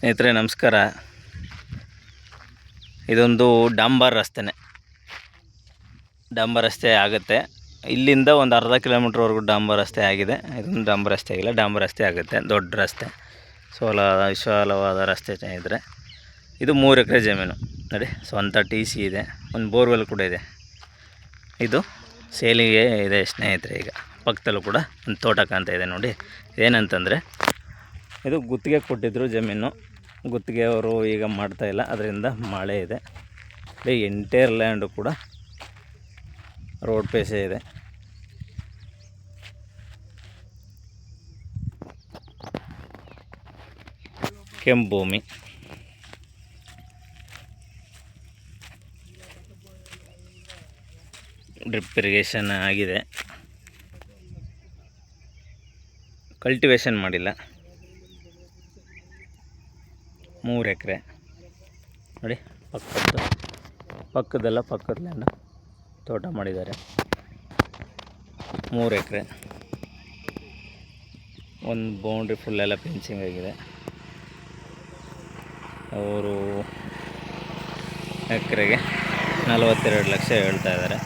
ಸ್ನೇಹಿತರೆ ನಮಸ್ಕಾರ. ಇದೊಂದು ಡಾಂಬರ್ ರಸ್ತೆ ಆಗುತ್ತೆ. ಇಲ್ಲಿಂದ ಒಂದು ಅರ್ಧ ಕಿಲೋಮೀಟ್ರ್ವರೆಗೂ ಡಾಂಬರ್ ರಸ್ತೆ ಆಗಿದೆ. ಇದೊಂದು ಡಾಂಬರ್ ರಸ್ತೆ ಆಗಿಲ್ಲ, ಡಾಂಬರ್ ರಸ್ತೆ ಆಗುತ್ತೆ. ದೊಡ್ಡ ರಸ್ತೆ, ವಿಶಾಲವಾದ ರಸ್ತೆ ಸ್ನೇಹಿತರೆ. ಇದು 3 ಎಕರೆ ಜಮೀನು ನೋಡಿ. ಸ್ವಂತ TC ಇದೆ, ಒಂದು ಬೋರ್ವೆಲ್ ಕೂಡ ಇದೆ. ಇದು ಸೇಲಿಗೆ ಇದೆ ಸ್ನೇಹಿತರೆ. ಈಗ ಪಕ್ಕದಲ್ಲೂ ಕೂಡ ಒಂದು ತೋಟ ಕಾಣ್ತಾ ಇದೆ ನೋಡಿ. ಏನಂತಂದರೆ ಇದು ಗುತ್ತಿಗೆ ಕೊಟ್ಟಿದ್ದರು ಜಮೀನು. ಗುತ್ತಿಗೆ ಅವರು ಈಗ ಮಾಡ್ತಾಯಿಲ್ಲ, ಅದರಿಂದ ಮಳೆ ಇದೆ. ಎಂಟೈರ್ ಲ್ಯಾಂಡು ಕೂಡ ರೋಡ್ ಪೇಸೇ ಇದೆ. ಕೆಂಪು ಭೂಮಿ, ಡ್ರಿಪ್ ಇರಿಗೇಷನ್ ಆಗಿದೆ, ಕಲ್ಟಿವೇಷನ್ ಮಾಡಿಲ್ಲ. 3 ಎಕರೆ ನೋಡಿ. ಪಕ್ಕದ ಲ್ಯಾಂಡ್ ತೋಟ ಮಾಡಿದ್ದಾರೆ. 3 ಎಕರೆ, ಒಂದು ಬೌಂಡ್ರಿ ಫುಲ್ಲೆಲ್ಲ ಫೆನ್ಸಿಂಗ್ ಆಗಿದೆ. ಅವರು ಎಕರೆಗೆ 42 ಲಕ್ಷ ಹೇಳ್ತಾ ಇದ್ದಾರೆ.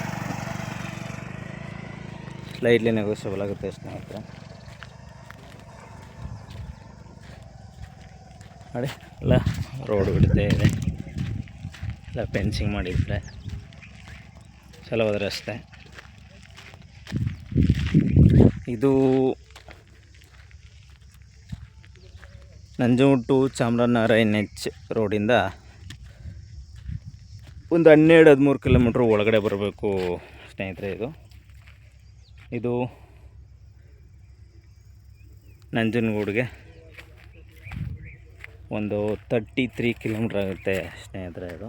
ಸ್ಲೈಟ್ಲಿ ನೆಗೋಷಿಯಬಲ್ ಆಗುತ್ತೆ ಸ್ನೇಹಿತರೆ. ನೋಡಿ, ಎಲ್ಲ ರೋಡ್ ಬಿಡ್ತಾ ಇದೆ, ಎಲ್ಲ ಫೆನ್ಸಿಂಗ್ ಮಾಡಿದ್ದಾರೆ. ಚಲವಾದ ರಸ್ತೆ ಇದು. ನಂಜನಗೂಡು ಟು ಚಾಮರಾಜನಗರ NH ರೋಡಿಂದ ಒಂದು 12-13 ಕಿಲೋಮೀಟ್ರ್ ಒಳಗಡೆ ಬರಬೇಕು ಸ್ನೇಹಿತರೆ. ಇದು ನಂಜನಗೂಡಿಗೆ ಒಂದು 33 ಕಿಲೋಮೀಟ್ರ್ ಆಗುತ್ತೆ ಸ್ನೇಹಿತರೆ. ಇದು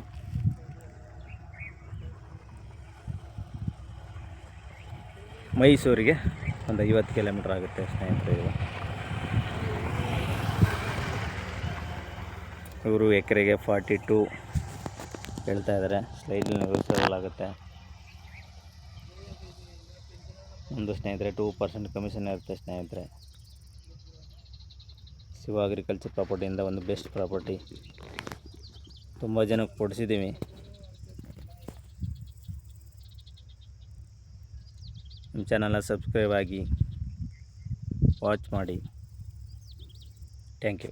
ಮೈಸೂರಿಗೆ ಒಂದು 50 ಕಿಲೋಮೀಟ್ರ್ ಆಗುತ್ತೆ ಸ್ನೇಹಿತರೆ. ಇವರು ಎಕರೆಗೆ 42 ಹೇಳ್ತಾ ಇದ್ದಾರೆ. ಸ್ಲೈಡ್ಲಿ ನೆಗೋಷಿಯಬಲ್ ಆಗುತ್ತೆ. ಒಂದು ಸ್ನೇಹಿತರೆ 2% ಕಮಿಷನ್ ಇರುತ್ತೆ ಸ್ನೇಹಿತರೆ. ಶಿವ ಅಗ್ರಿಕಲ್ಚರ್ ಪ್ರಾಪರ್ಟಿಯಿಂದ ಒಂದು ಬೆಸ್ಟ್ ಪ್ರಾಪರ್ಟಿ. ತುಂಬ ಜನಕ್ಕೆ ಕೊಡಿಸಿದ್ದೀವಿ. ನಮ್ಮ ಚಾನಲ್ನ ಸಬ್ಸ್ಕ್ರೈಬ್ ಆಗಿ ವಾಚ್ ಮಾಡಿ. Thank you.